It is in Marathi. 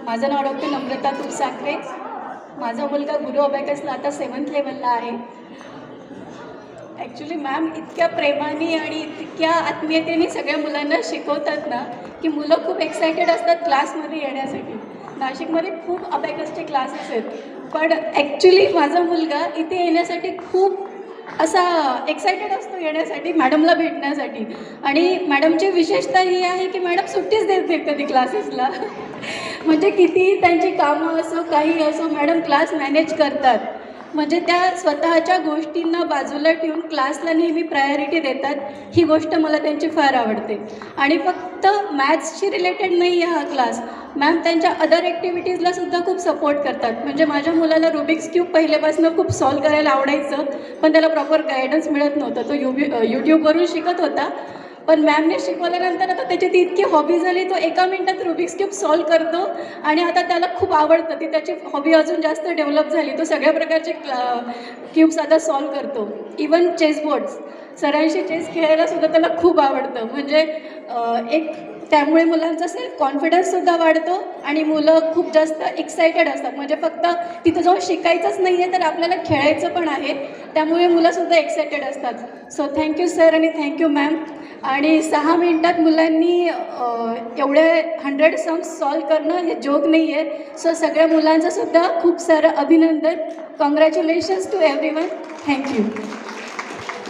माझं नाव डॉक्टर नम्रता तुपसाखरे. माझा मुलगा गुरु अबॅकसला आता 7th लेवलला आहे. ॲक्च्युली मॅम इतक्या प्रेमाने आणि इतक्या आत्मीयतेने सगळ्या मुलांना शिकवतात ना, की मुलं खूप एक्सायटेड असतात क्लासमध्ये येण्यासाठी. नाशिकमध्ये खूप अबॅकसचे क्लासेस आहेत, पण ॲक्च्युली माझा मुलगा इथे येण्यासाठी खूप असा एक्सायटेड असतो येण्यासाठी, मॅडमला भेटण्यासाठी. आणि मॅडमची विशेषता ही आहे की मॅडम सुट्टीच देत नाहीत कधी क्लासेसला. म्हणजे कितीही त्यांची कामं असो, काही असो, मॅडम क्लास मॅनेज करतात. म्हणजे त्या स्वतःच्या गोष्टींना बाजूला ठेवून क्लासला नेहमी प्रायोरिटी देतात. ही गोष्ट मला त्यांची फार आवडते. आणि फक्त मॅथ्सशी रिलेटेड नाही आहे हा क्लास. मॅम त्यांच्या अदर ॲक्टिव्हिटीजला सुद्धा खूप सपोर्ट करतात. म्हणजे माझ्या मुलाला रुबिक्स क्यूब पहिल्यापासून खूप सॉल्व करायला आवडायचं, पण त्याला प्रॉपर गायडन्स मिळत नव्हतं. तो यूट्यूबवरून शिकत होता. पण मॅमने शिकवल्यानंतर आता त्याची ती इतकी हॉबी झाली, तो एका मिनिटात रुबिक्स क्यूब सॉल्व करतो. आणि आता त्याला खूप आवडतं. ती त्याची हॉबी अजून जास्त डेव्हलप झाली. तो सगळ्या प्रकारचे क्यूब्स आता सॉल्व करतो. इवन चेसबोर्ड्स, सरांशी चेस खेळायला सुद्धा त्याला खूप आवडतं. म्हणजे एक त्यामुळे मुलांचा सेल्फ कॉन्फिडन्ससुद्धा वाढतो आणि मुलं खूप जास्त एक्सायटेड असतात. म्हणजे फक्त तिथं जाऊन शिकायचंच नाही आहे, तर आपल्याला खेळायचं पण आहे. त्यामुळे मुलंसुद्धा एक्सायटेड असतात. सो थँक्यू सर आणि थँक्यू मॅम. आणि 6 मिनिटात मुलांनी एवढे 100 सम्स सॉल्व करणं हे जोक नाही आहे. सो सगळ्या मुलांचं सुद्धा खूप सारं अभिनंदन. Congratulations to everyone. थँक्यू.